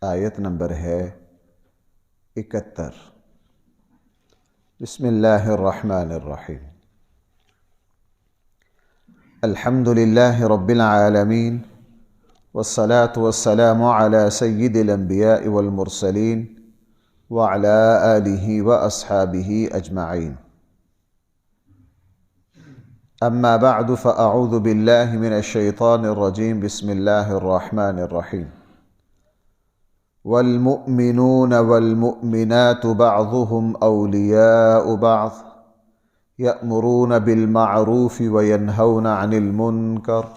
آیت نمبر ہے 71۔ بسم اللہ الرحمن الرحیم۔ الحمد للہ رب العالمین والصلاة والسلام علی سید الانبیاء والمرسلین وعلی آلہ واصحابہ اجمعین۔ اما بعد فاعوذ باللہ من الشیطان الرجیم۔ بسم اللہ الرحمن الرحیم۔ والمؤمنون والمؤمنات بعضهم أولياء بعض يأمرون بالمعروف وينهون عن المنكر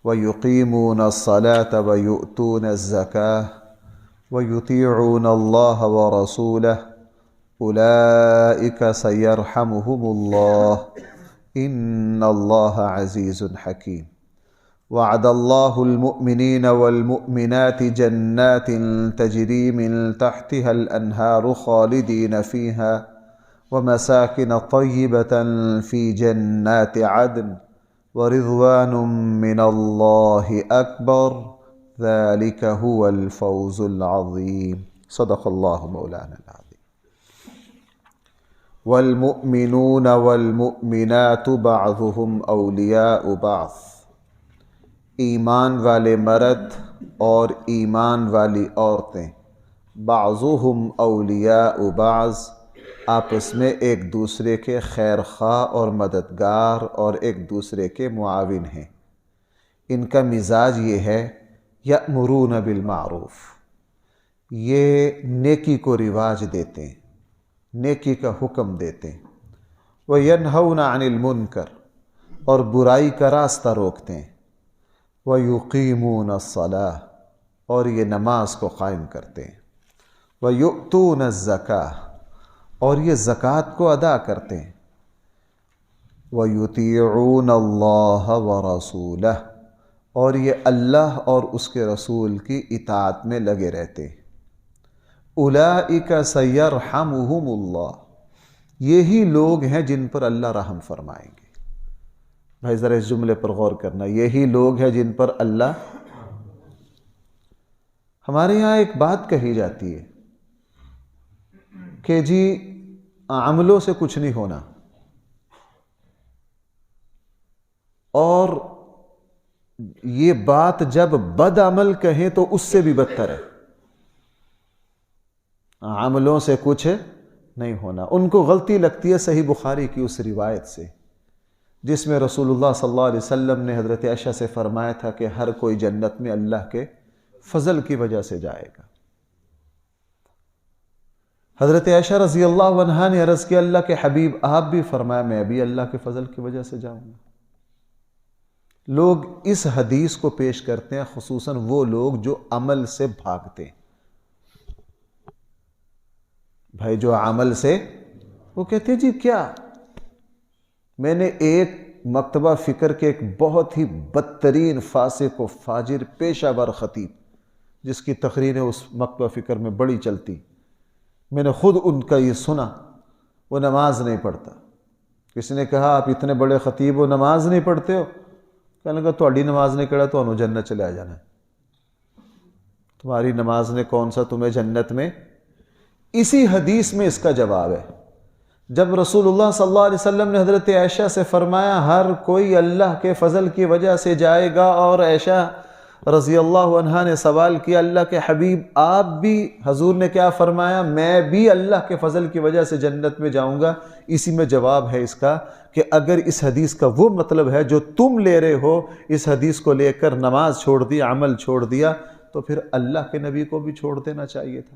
ويقيمون الصلاة ويؤتون الزكاة ويطيعون الله ورسوله أولئك سيرحمهم الله إن الله عزيز حكيم۔ وعد الله المؤمنين والمؤمنات جنات تجري من تحتها الأنهار خالدين فيها ومساكن طيبة في جنات عدن ورضوان من الله أكبر ذلك هو الفوز العظيم۔ صدق الله مولانا العظيم۔ والمؤمنون والمؤمنات بعضهم أولياء بعض۔ ایمان والے مرد اور ایمان والی عورتیں، بعضهم اولیاء بعض، آپس میں ایک دوسرے کے خیر خواہ اور مددگار اور ایک دوسرے کے معاون ہیں۔ ان کا مزاج یہ ہے یأمرون بالمعروف، یہ نیکی کو رواج دیتے ہیں، نیکی کا حکم دیتے ہیں۔ وینہون عن المنکر، اور برائی کا راستہ روکتے ہیں۔ وَيُقِيمُونَ الصَّلَاةَ، اور یہ نماز کو قائم کرتے ہیں۔ وَيُؤْتُونَ الزَّكَاةَ، اور یہ زکوٰۃ کو ادا کرتے ہیں۔ وَيُطِيعُونَ اللَّهَ وَرَسُولَهُ، اور یہ اللہ اور اس کے رسول کی اطاعت میں لگے رہتے ہیں۔ أُولَئِكَ سَيَرْحَمُهُمُ اللَّهُ، یہی لوگ ہیں جن پر اللہ رحم فرمائیں گے۔ بھائی ذرا اس جملے پر غور کرنا، یہی لوگ ہیں جن پر اللہ۔ ہمارے یہاں ایک بات کہی جاتی ہے کہ جی عملوں سے کچھ نہیں ہونا، اور یہ بات جب بد عمل کہیں تو اس سے بھی بدتر ہے۔ عملوں سے کچھ نہیں ہونا، ان کو غلطی لگتی ہے صحیح بخاری کی اس روایت سے جس میں رسول اللہ صلی اللہ علیہ وسلم نے حضرت عائشہ سے فرمایا تھا کہ ہر کوئی جنت میں اللہ کے فضل کی وجہ سے جائے گا۔ حضرت عائشہ رضی اللہ عنہا نے عرض کیا اللہ کے حبیب آپ بھی، فرمایا میں بھی اللہ کے فضل کی وجہ سے جاؤں گا۔ لوگ اس حدیث کو پیش کرتے ہیں، خصوصاً وہ لوگ جو عمل سے بھاگتے ہیں۔ بھائی جو عمل سے، وہ کہتے ہیں جی کیا، میں نے ایک مکتبہ فکر کے ایک بہت ہی بدترین فاسق و فاجر پیشہ ور خطیب جس کی تقریریں اس مکتبہ فکر میں بڑی چلتی، میں نے خود ان کا یہ سنا، وہ نماز نہیں پڑھتا۔ کسی نے کہا آپ اتنے بڑے خطیب ہو نماز نہیں پڑھتے ہو؟ کہنے لگا تہاڈی نماز نہیں پڑھا تو انہوں جنت چلے جانا ہے، تمہاری نماز نے کون سا تمہیں جنت میں۔ اسی حدیث میں اس کا جواب ہے، جب رسول اللہ صلی اللہ علیہ وسلم نے حضرت عائشہ سے فرمایا ہر کوئی اللہ کے فضل کی وجہ سے جائے گا، اور عائشہ رضی اللہ عنہا نے سوال کیا اللہ کے حبیب آپ بھی، حضور نے کیا فرمایا میں بھی اللہ کے فضل کی وجہ سے جنت میں جاؤں گا۔ اسی میں جواب ہے اس کا کہ اگر اس حدیث کا وہ مطلب ہے جو تم لے رہے ہو، اس حدیث کو لے کر نماز چھوڑ دی، عمل چھوڑ دیا، تو پھر اللہ کے نبی کو بھی چھوڑ دینا چاہیے تھا۔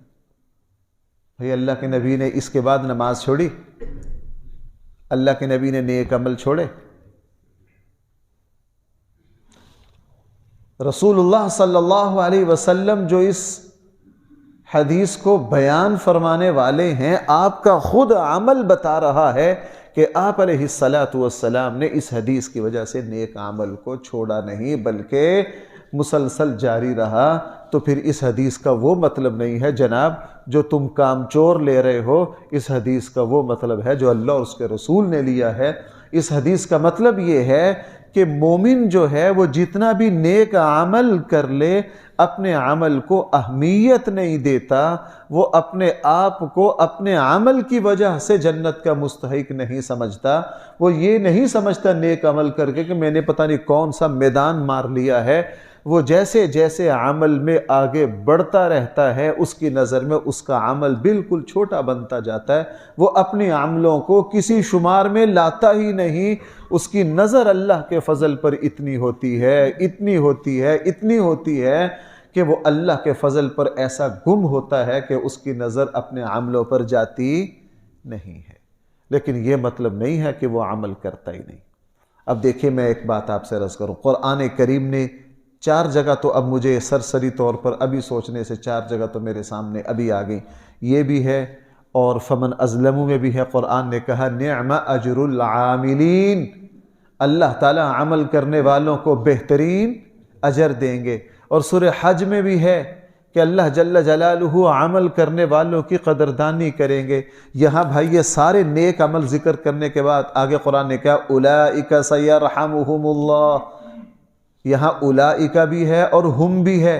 بھئی اللہ کے نبی نے اس کے بعد نماز چھوڑی؟ اللہ کے نبی نے نیک عمل چھوڑے؟ رسول اللہ صلی اللہ علیہ وسلم جو اس حدیث کو بیان فرمانے والے ہیں، آپ کا خود عمل بتا رہا ہے کہ آپ علیہ السلام نے اس حدیث کی وجہ سے نیک عمل کو چھوڑا نہیں بلکہ مسلسل جاری رہا۔ تو پھر اس حدیث کا وہ مطلب نہیں ہے جناب جو تم کام چور لے رہے ہو، اس حدیث کا وہ مطلب ہے جو اللہ اور اس کے رسول نے لیا ہے۔ اس حدیث کا مطلب یہ ہے کہ مومن جو ہے وہ جتنا بھی نیک عمل کر لے اپنے عمل کو اہمیت نہیں دیتا، وہ اپنے آپ کو اپنے عمل کی وجہ سے جنت کا مستحق نہیں سمجھتا۔ وہ یہ نہیں سمجھتا نیک عمل کر کے کہ میں نے پتہ نہیں کون سا میدان مار لیا ہے۔ وہ جیسے جیسے عمل میں آگے بڑھتا رہتا ہے اس کی نظر میں اس کا عمل بالکل چھوٹا بنتا جاتا ہے، وہ اپنے عملوں کو کسی شمار میں لاتا ہی نہیں۔ اس کی نظر اللہ کے فضل پر اتنی ہوتی ہے، اتنی ہوتی ہے، اتنی ہوتی ہے کہ وہ اللہ کے فضل پر ایسا گم ہوتا ہے کہ اس کی نظر اپنے عملوں پر جاتی نہیں ہے۔ لیکن یہ مطلب نہیں ہے کہ وہ عمل کرتا ہی نہیں۔ اب دیکھیں، میں ایک بات آپ سے عرض کروں، قرآن کریم نے 4 جگہ تو اب مجھے سرسری طور پر ابھی سوچنے سے 4 جگہ تو میرے سامنے ابھی آ گئی، یہ بھی ہے اور فمن ازلم میں بھی ہے۔ قرآن نے کہا نعم اجر العاملین، اللہ تعالیٰ عمل کرنے والوں کو بہترین اجر دیں گے۔ اور سورہ حج میں بھی ہے کہ اللہ جل جلالہ عمل کرنے والوں کی قدردانی کریں گے۔ یہاں بھائی یہ سارے نیک عمل ذکر کرنے کے بعد آگے قرآن نے کہا اولئک سیرحمہم اللہ، یہاں اولئک بھی ہے اور ہم بھی ہے،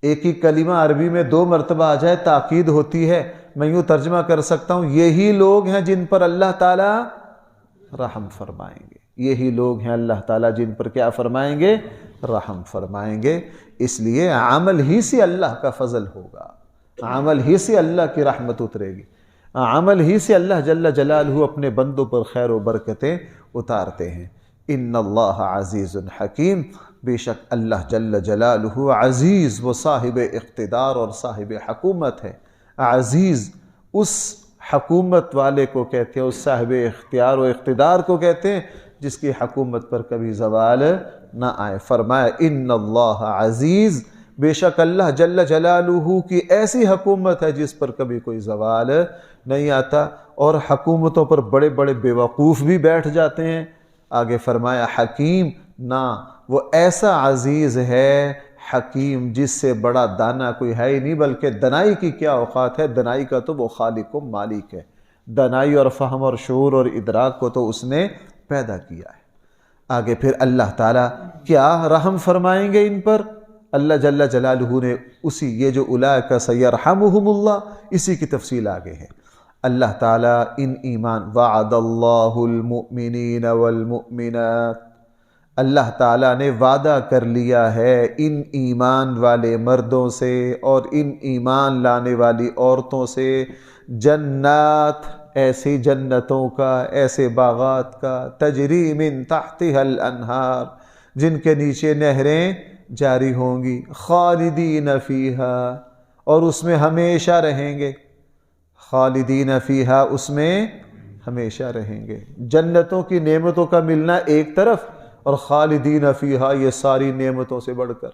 ایک ہی کلمہ عربی میں 2 مرتبہ آ جائے تاکید ہوتی ہے۔ میں یوں ترجمہ کر سکتا ہوں، یہی لوگ ہیں جن پر اللہ تعالیٰ رحم فرمائیں گے، یہی لوگ ہیں اللہ تعالیٰ جن پر کیا فرمائیں گے؟ رحم فرمائیں گے۔ اس لیے عمل ہی سے اللہ کا فضل ہوگا، عمل ہی سے اللہ کی رحمت اترے گی، عمل ہی سے اللہ جل جلالہ اپنے بندوں پر خیر و برکتیں اتارتے ہیں۔ ان اللہ عزیز حکیم، بے شک اللہ جل جلالہ عزیز، وہ صاحب اقتدار اور صاحب حکومت ہے۔ عزیز اس حکومت والے کو کہتے ہیں، اس صاحب اختیار و اقتدار کو کہتے ہیں جس کی حکومت پر کبھی زوال نہ آئے۔ فرمایا ان اللہ عزیز، بے شک اللہ جل جلالہ کی ایسی حکومت ہے جس پر کبھی کوئی زوال نہیں آتا، اور حکومتوں پر بڑے بڑے بیوقوف بھی بیٹھ جاتے ہیں۔ آگے فرمایا حکیم، نہ وہ ایسا عزیز ہے حکیم جس سے بڑا دانا کوئی ہے ہی نہیں، بلکہ دنائی کی کیا اوقات ہے، دنائی کا تو وہ خالق و مالک ہے، دنائی اور فہم اور شعور اور ادراک کو تو اس نے پیدا کیا ہے۔ آگے پھر اللہ تعالیٰ کیا رحم فرمائیں گے ان پر؟ اللہ جل جلالہ نے اسی یہ جو اولئک سیرحمہم اللہ، اسی کی تفصیل آگے ہے۔ اللہ تعالیٰ ان ایمان وعد اللہ المؤمنین والمؤمنات، اللہ تعالیٰ نے وعدہ کر لیا ہے ان ایمان والے مردوں سے اور ان ایمان لانے والی عورتوں سے، جنات، ایسی جنتوں کا، ایسے باغات کا، تجری من تحتها الانہار، جن کے نیچے نہریں جاری ہوں گی، خالدین فیہا، اور اس میں ہمیشہ رہیں گے، خالدین فیہا، اس میں ہمیشہ رہیں گے۔ جنتوں کی نعمتوں کا ملنا ایک طرف، اور خالدین فیہا یہ ساری نعمتوں سے بڑھ کر،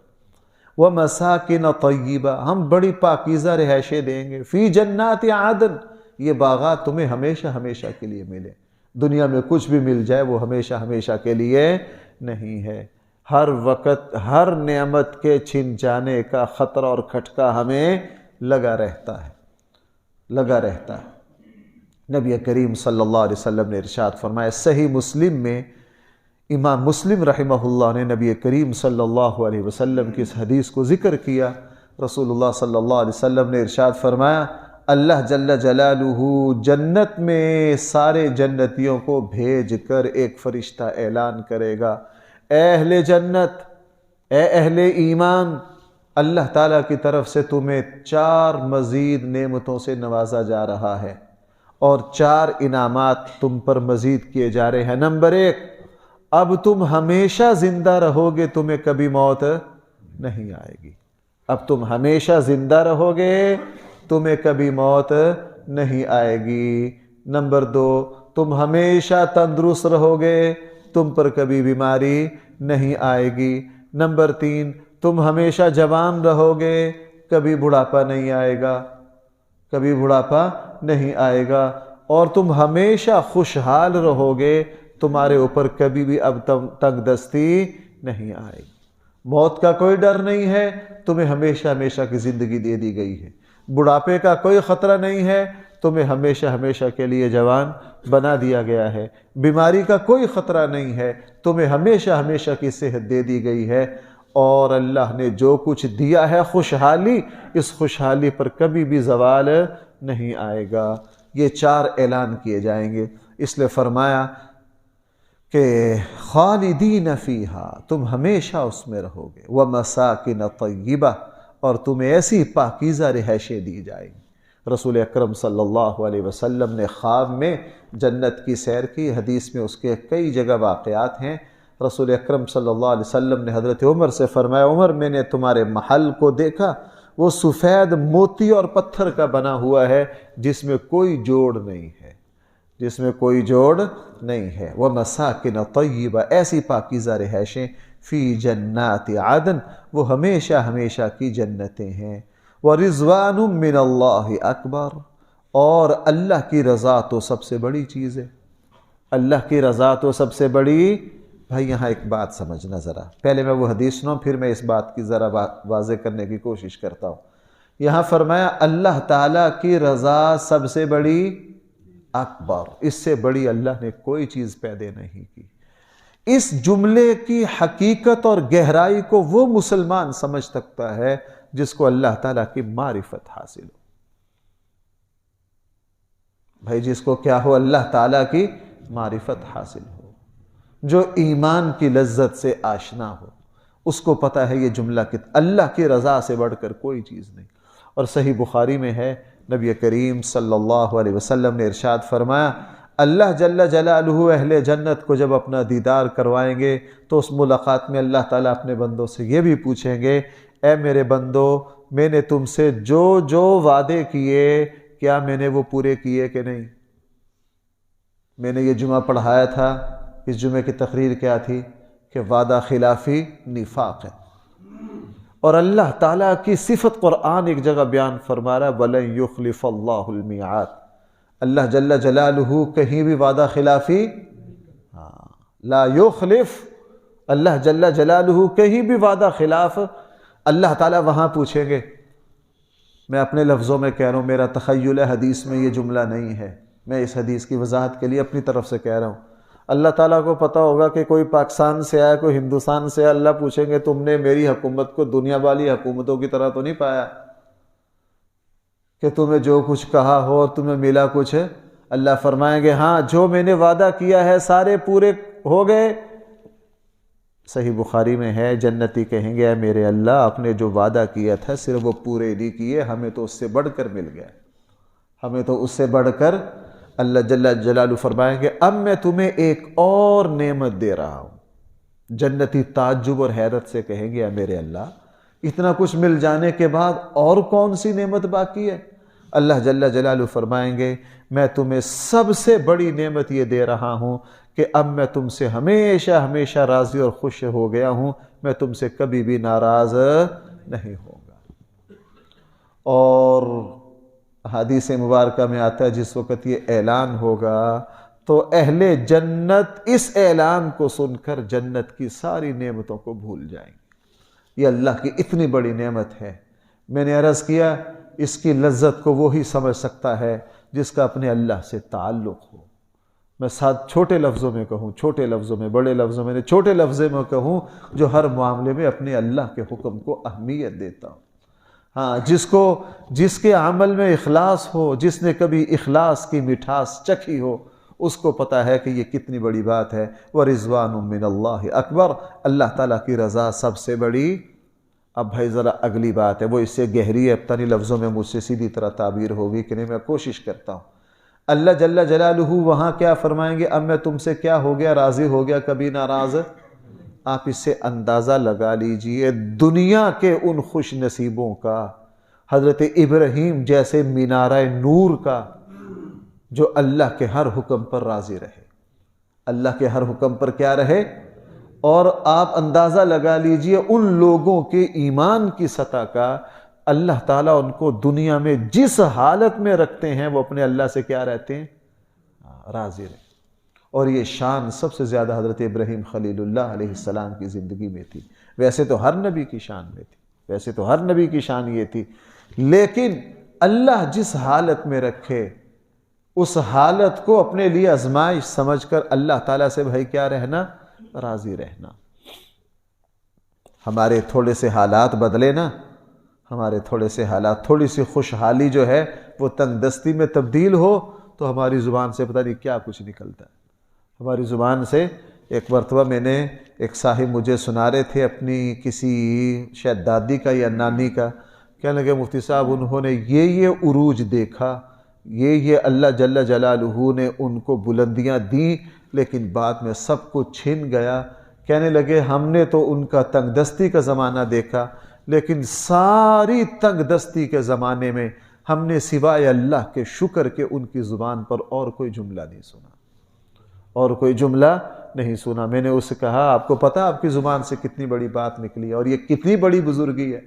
وَمَسَاكِنَ طَيِّبَةً، ہم بڑی پاکیزہ رہائشیں دیں گے، فی جنات عدن، یہ باغات تمہیں ہمیشہ ہمیشہ کے لیے ملے۔ دنیا میں کچھ بھی مل جائے وہ ہمیشہ ہمیشہ کے لیے نہیں ہے، ہر وقت ہر نعمت کے چھن جانے کا خطرہ اور کھٹکا ہمیں لگا رہتا ہے، لگا رہتا ہے۔ نبی کریم صلی اللہ علیہ وسلم نے ارشاد فرمایا، صحیح مسلم میں امام مسلم رحمہ اللہ نے نبی کریم صلی اللہ علیہ وسلم کی اس حدیث کو ذکر کیا۔ رسول اللہ صلی اللہ علیہ وسلم نے ارشاد فرمایا، اللہ جل جلالہ جنت میں سارے جنتیوں کو بھیج کر ایک فرشتہ اعلان کرے گا، اے اہل جنت، اے اہل ایمان، اللہ تعالیٰ کی طرف سے تمہیں 4 مزید نعمتوں سے نوازا جا رہا ہے، اور 4 انعامات تم پر مزید کیے جا رہے ہیں۔ نمبر 1، اب تم ہمیشہ زندہ رہو گے، تمہیں کبھی موت نہیں آئے گی۔ اب تم ہمیشہ زندہ رہو گے، تمہیں کبھی موت نہیں آئے گی۔ نمبر 2، تم ہمیشہ تندرست رہو گے، تم پر کبھی بیماری نہیں آئے گی۔ نمبر 3، تم ہمیشہ جوان رہو گے، کبھی بڑھاپا نہیں آئے گا، کبھی بڑھاپا نہیں آئے گا، اور تم ہمیشہ خوشحال رہو گے، تمہارے اوپر کبھی بھی اب تنگ دستی نہیں آئے گی، موت کا کوئی ڈر نہیں ہے، تمہیں ہمیشہ ہمیشہ کی زندگی دے دی گئی ہے، بڑھاپے کا کوئی خطرہ نہیں ہے، تمہیں ہمیشہ ہمیشہ کے لیے جوان بنا دیا گیا ہے، بیماری کا کوئی خطرہ نہیں ہے، تمہیں ہمیشہ ہمیشہ کی صحت دے دی گئی ہے، اور اللہ نے جو کچھ دیا ہے خوشحالی، اس خوشحالی پر کبھی بھی زوال نہیں آئے گا۔ یہ 4 اعلان کیے جائیں گے، اس لیے فرمایا کہ خالدین فیہا، تم ہمیشہ اس میں رہو گے، ومساکن طیبہ، اور تمہیں ایسی پاکیزہ رہائشیں دی جائیں گی۔ رسول اکرم صلی اللہ علیہ وسلم نے خواب میں جنت کی سیر کی، حدیث میں اس کے کئی جگہ واقعات ہیں۔ رسول اکرم صلی اللہ علیہ وسلم نے حضرت عمر سے فرمایا، عمر میں نے تمہارے محل کو دیکھا، وہ سفید موتی اور پتھر کا بنا ہوا ہے، جس میں کوئی جوڑ نہیں ہے، جس میں کوئی جوڑ نہیں ہے۔ وَمَسَاكِنَ طَيِّبَةً، ایسی پاکیزہ رہائشیں، فی جنات عدن، وہ ہمیشہ ہمیشہ کی جنتیں ہیں۔ وَرِضْوَانٌ مِّنَ اللَّهِ أَكْبَرُ، اور اللہ کی رضا تو سب سے بڑی چیز ہے، اللہ کی رضا تو سب سے بڑی۔ بھائی یہاں ایک بات سمجھنا ذرا، پہلے میں وہ حدیث سناؤں پھر میں اس بات کی ذرا واضح کرنے کی کوشش کرتا ہوں۔ یہاں فرمایا اللہ تعالیٰ کی رضا سب سے بڑی، اکبر، اس سے بڑی اللہ نے کوئی چیز پیدا نہیں کی۔ اس جملے کی حقیقت اور گہرائی کو وہ مسلمان سمجھ سکتا ہے جس کو اللہ تعالیٰ کی معرفت حاصل ہو۔ بھائی جس کو کیا ہو؟ اللہ تعالیٰ کی معرفت حاصل ہو، جو ایمان کی لذت سے آشنا ہو، اس کو پتہ ہے یہ جملہ کہ اللہ کی رضا سے بڑھ کر کوئی چیز نہیں۔ اور صحیح بخاری میں ہے، نبی کریم صلی اللہ علیہ وسلم نے ارشاد فرمایا، اللہ جل جلالہ اہل جنت کو جب اپنا دیدار کروائیں گے تو اس ملاقات میں اللہ تعالیٰ اپنے بندوں سے یہ بھی پوچھیں گے، اے میرے بندو، میں نے تم سے جو جو وعدے کیے، کیا میں نے وہ پورے کیے کہ نہیں؟ میں نے یہ جمعہ پڑھایا تھا، اس جمعے کی تقریر کیا تھی کہ وعدہ خلافی نفاق ہے۔ اور اللہ تعالیٰ کی صفت قرآن ایک جگہ بیان فرما رہا ہے، وَلَن يُخْلِفَ اللَّهُ الْمِيعَادَ، اللہ جل جلالہ کہیں بھی وعدہ خلافی لا یخلف، اللہ جل جلالہ کہیں بھی وعدہ خلاف۔ اللہ تعالیٰ وہاں پوچھیں گے، میں اپنے لفظوں میں کہہ رہا ہوں، میرا تخیل ہے، حدیث میں یہ جملہ نہیں ہے، میں اس حدیث کی وضاحت کے لیے اپنی طرف سے کہہ رہا ہوں۔ اللہ تعالیٰ کو پتہ ہوگا کہ کوئی پاکستان سے آیا، کوئی ہندوستان سے آیا، اللہ پوچھیں گے تم نے میری حکومت کو دنیا والی حکومتوں کی طرح تو نہیں پایا کہ تمہیں جو کچھ کہا ہو اور تمہیں ملا کچھ؟ اللہ فرمائیں گے ہاں، جو میں نے وعدہ کیا ہے سارے پورے ہو گئے۔ صحیح بخاری میں ہے، جنتی کہیں گے اے میرے اللہ، آپ نے جو وعدہ کیا تھا صرف وہ پورے نہیں کیے، ہمیں تو اس سے بڑھ کر مل گیا، ہمیں تو اس سے بڑھ کر۔ اللہ جل جلالہ فرمائیں گے اب میں تمہیں ایک اور نعمت دے رہا ہوں۔ جنتی تعجب اور حیرت سے کہیں گے اے میرے اللہ، اتنا کچھ مل جانے کے بعد اور کون سی نعمت باقی ہے؟ اللہ جل جلالہ فرمائیں گے میں تمہیں سب سے بڑی نعمت یہ دے رہا ہوں کہ اب میں تم سے ہمیشہ ہمیشہ راضی اور خوش ہو گیا ہوں، میں تم سے کبھی بھی ناراض نہیں ہوگا۔ اور حدیث مبارکہ میں آتا ہے جس وقت یہ اعلان ہوگا تو اہل جنت اس اعلان کو سن کر جنت کی ساری نعمتوں کو بھول جائیں گے۔ یہ اللہ کی اتنی بڑی نعمت ہے۔ میں نے عرض کیا اس کی لذت کو وہی سمجھ سکتا ہے جس کا اپنے اللہ سے تعلق ہو۔ میں ساتھ چھوٹے لفظوں میں کہوں، چھوٹے لفظوں میں، بڑے لفظوں میں، چھوٹے لفظوں میں کہوں، جو ہر معاملے میں اپنے اللہ کے حکم کو اہمیت دیتا ہوں۔ ہاں، جس کے عمل میں اخلاص ہو، جس نے کبھی اخلاص کی مٹھاس چکھی ہو، اس کو پتہ ہے کہ یہ کتنی بڑی بات ہے۔ وَرِضْوَانٌ مِّنَ اللَّهِ اکبر، اللہ تعالیٰ کی رضا سب سے بڑی۔ اب بھائی ذرا اگلی بات ہے، وہ اس سے گہری ہے، اب تانی لفظوں میں مجھ سے سیدھی طرح تعبیر ہوگی کہ نہیں، میں کوشش کرتا ہوں۔ اللہ جل جلالہ وہاں کیا فرمائیں گے؟ اب میں تم سے کیا ہو گیا؟ راضی ہو گیا، کبھی ناراض۔ آپ اس سے اندازہ لگا لیجئے دنیا کے ان خوش نصیبوں کا، حضرت ابراہیم جیسے مینارہ نور کا، جو اللہ کے ہر حکم پر راضی رہے، اللہ کے ہر حکم پر کیا رہے۔ اور آپ اندازہ لگا لیجئے ان لوگوں کے ایمان کی سطح کا، اللہ تعالیٰ ان کو دنیا میں جس حالت میں رکھتے ہیں وہ اپنے اللہ سے کیا رہتے ہیں؟ راضی رہتے۔ اور یہ شان سب سے زیادہ حضرت ابراہیم خلیل اللہ علیہ السلام کی زندگی میں تھی۔ ویسے تو ہر نبی کی شان میں تھی، ویسے تو ہر نبی کی شان یہ تھی، لیکن اللہ جس حالت میں رکھے اس حالت کو اپنے لیے آزمائش سمجھ کر اللہ تعالیٰ سے بھائی کیا رہنا؟ راضی رہنا۔ ہمارے تھوڑے سے حالات بدلے نا، ہمارے تھوڑے سے حالات، تھوڑی سی خوشحالی جو ہے وہ تنگ دستی میں تبدیل ہو تو ہماری زبان سے پتہ نہیں کیا کچھ نکلتا ہے۔ ہماری زبان سے ایک مرتبہ میں نے، ایک صاحب مجھے سنا رہے تھے اپنی کسی شاید دادی کا یا نانی کا، کہنے لگے مفتی صاحب انہوں نے یہ عروج دیکھا، یہ اللہ جل جلالہ نے ان کو بلندیاں دیں، لیکن بعد میں سب کچھ چھن گیا۔ کہنے لگے ہم نے تو ان کا تنگ دستی کا زمانہ دیکھا، لیکن ساری تنگ دستی کے زمانے میں ہم نے سوائے اللہ کے شکر کے ان کی زبان پر اور کوئی جملہ نہیں سنا، اور کوئی جملہ نہیں سنا۔ میں نے اس سے کہا آپ کو پتہ آپ کی زبان سے کتنی بڑی بات نکلی ہے، اور یہ کتنی بڑی بزرگی ہے،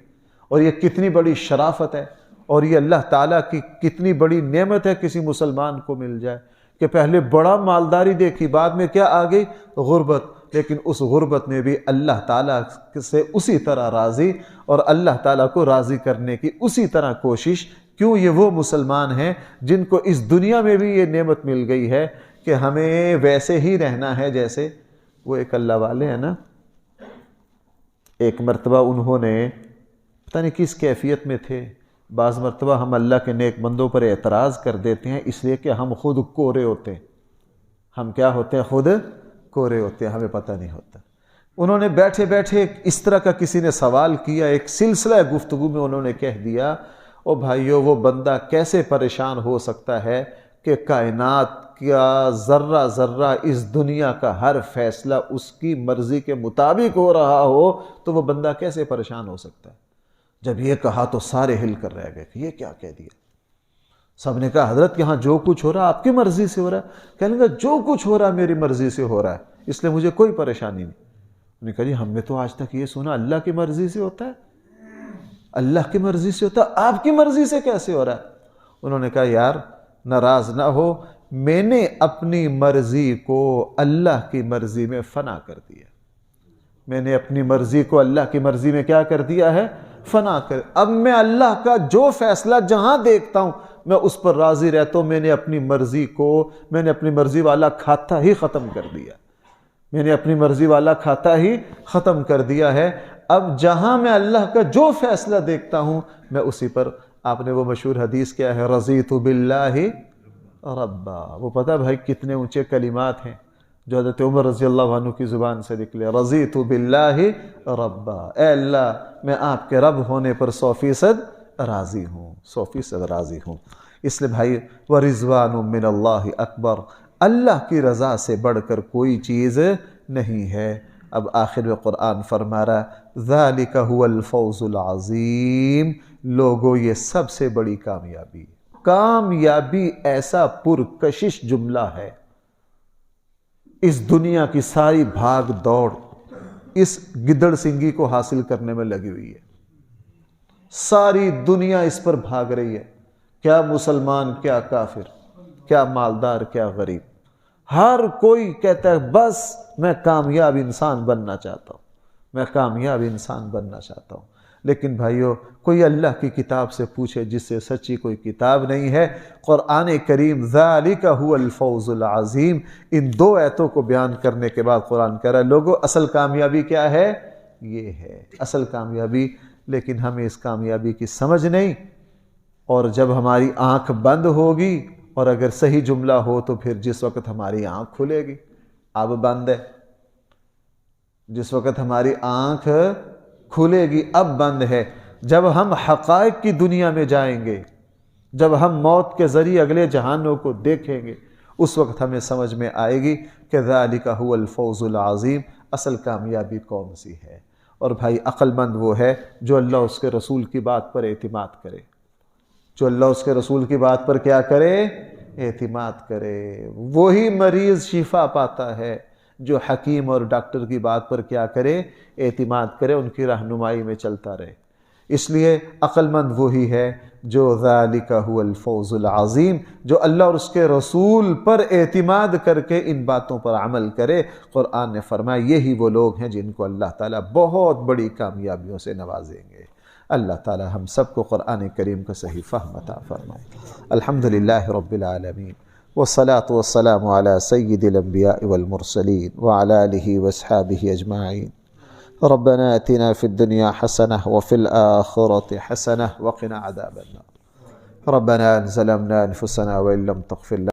اور یہ کتنی بڑی شرافت ہے، اور یہ اللہ تعالیٰ کی کتنی بڑی نعمت ہے کسی مسلمان کو مل جائے کہ پہلے بڑا مالداری دیکھی، بعد میں کیا آ گئی؟ غربت، لیکن اس غربت میں بھی اللہ تعالیٰ سے اسی طرح راضی، اور اللہ تعالیٰ کو راضی کرنے کی اسی طرح کوشش۔ کیوں؟ یہ وہ مسلمان ہیں جن کو اس دنیا میں بھی یہ نعمت مل گئی ہے کہ ہمیں ویسے ہی رہنا ہے جیسے وہ ایک اللہ والے ہیں نا۔ ایک مرتبہ انہوں نے پتہ نہیں کس کیفیت میں تھے، بعض مرتبہ ہم اللہ کے نیک بندوں پر اعتراض کر دیتے ہیں اس لیے کہ ہم خود کورے ہوتے ہیں۔ ہم کیا ہوتے ہیں؟ خود کورے ہوتے ہیں، ہمیں پتہ نہیں ہوتا۔ انہوں نے بیٹھے بیٹھے اس طرح کا کسی نے سوال کیا، ایک سلسلہ گفتگو میں انہوں نے کہہ دیا، او بھائیو وہ بندہ کیسے پریشان ہو سکتا ہے کہ کائنات کا ذرہ ذرہ اس دنیا کا ہر فیصلہ اس کی مرضی کے مطابق ہو رہا ہو تو وہ بندہ کیسے پریشان ہو سکتا ہے؟ جب یہ کہا تو سارے ہل کر رہ گئے کہ یہ کیا کہہ دیا۔ سب نے کہا حضرت یہاں جو کچھ ہو رہا ہے آپ کی مرضی سے ہو رہا ہے؟ کہنے لگا جو کچھ ہو رہا ہے میری مرضی سے ہو رہا ہے، اس لیے مجھے کوئی پریشانی نہیں۔ انہوں نے کہا جی ہم نے تو آج تک یہ سنا اللہ کی مرضی سے ہوتا ہے، اللہ کی مرضی سے ہوتا ہے، آپ کی مرضی سے کیسے ہو رہا ہے؟ انہوں نے کہا یار ناراض نہ ہو، میں نے اپنی مرضی کو اللہ کی مرضی میں فنا کر دیا، میں نے اپنی مرضی کو اللہ کی مرضی میں کیا کر دیا ہے؟ فنا کر۔ اب میں اللہ کا جو فیصلہ جہاں دیکھتا ہوں میں اس پر راضی رہتا ہوں۔ میں نے اپنی مرضی والا کھاتا ہی ختم کر دیا، میں نے اپنی مرضی والا کھاتا ہی ختم کر دیا ہے۔ اب جہاں میں اللہ کا جو فیصلہ دیکھتا ہوں میں اسی پر، آپ نے وہ مشہور حدیث کیا ہے، رضیت باللہ ربا، وہ پتہ بھائی کتنے اونچے کلمات ہیں جو حضرت عمر رضی اللہ عنہ کی زبان سے نکلے، رضیت باللہ ربا، اے اللہ میں آپ کے رب ہونے پر 100% راضی ہوں، 100% راضی ہوں۔ اس لیے بھائی وَرِضْوَانٌ مِّنَ اللَّهِ اکبر، اللہ کی رضا سے بڑھ کر کوئی چیز نہیں ہے۔ اب آخر میں قرآن فرما رہا ذَلِكَ هُوَ الْفَوْزُ الْعَظِيمُ، لوگوں یہ سب سے بڑی کامیابی، کامیابی ایسا پرکشش جملہ ہے، اس دنیا کی ساری بھاگ دوڑ اس گدڑ سنگی کو حاصل کرنے میں لگی ہوئی ہے، ساری دنیا اس پر بھاگ رہی ہے، کیا مسلمان کیا کافر، کیا مالدار کیا غریب، ہر کوئی کہتا ہے بس میں کامیاب انسان بننا چاہتا ہوں، میں کامیاب انسان بننا چاہتا ہوں۔ لیکن بھائیو کوئی اللہ کی کتاب سے پوچھے جس سے سچی کوئی کتاب نہیں ہے، قرآن کریم ذالک هو الفوز العظیم، ان دو آیتوں کو بیان کرنے کے بعد قرآن کہہ رہا ہے لوگوں اصل کامیابی کیا ہے؟ یہ ہے اصل کامیابی، لیکن ہمیں اس کامیابی کی سمجھ نہیں، اور جب ہماری آنکھ بند ہوگی اور اگر صحیح جملہ ہو تو پھر جس وقت ہماری آنکھ کھلے گی، اب بند ہے، جس وقت ہماری آنکھ کھلے گی اب بند ہے، جب ہم حقائق کی دنیا میں جائیں گے، جب ہم موت کے ذریعے اگلے جہانوں کو دیکھیں گے، اس وقت ہمیں سمجھ میں آئے گی کہ ذالک هو الفوز العظیم، اصل کامیابی کون سی ہے۔ اور بھائی عقل مند وہ ہے جو اللہ اس کے رسول کی بات پر اعتماد کرے، جو اللہ اس کے رسول کی بات پر کیا کرے؟ اعتماد کرے۔ وہی مریض شفا پاتا ہے جو حکیم اور ڈاکٹر کی بات پر کیا کرے؟ اعتماد کرے، ان کی رہنمائی میں چلتا رہے۔ اس لیے عقل مند وہی ہے جو ذالک هو الفوز العظیم، جو اللہ اور اس کے رسول پر اعتماد کر کے ان باتوں پر عمل کرے۔ قرآن نے فرمایا یہی وہ لوگ ہیں جن کو اللہ تعالیٰ بہت بڑی کامیابیوں سے نوازیں گے۔ اللہ تعالیٰ ہم سب کو قرآن کریم کا صحیح فہم عطا فرمائے۔ الحمدللہ رب العالمین، والصلاة والسلام على سيد الأنبياء والمرسلين وعلى آله وأصحابه أجمعين. ربنا آتنا في الدنيا حسنة وفي الآخرة حسنة وقنا عذاب النار. ربنا ظلمنا أنفسنا وإن لم تغفر لنا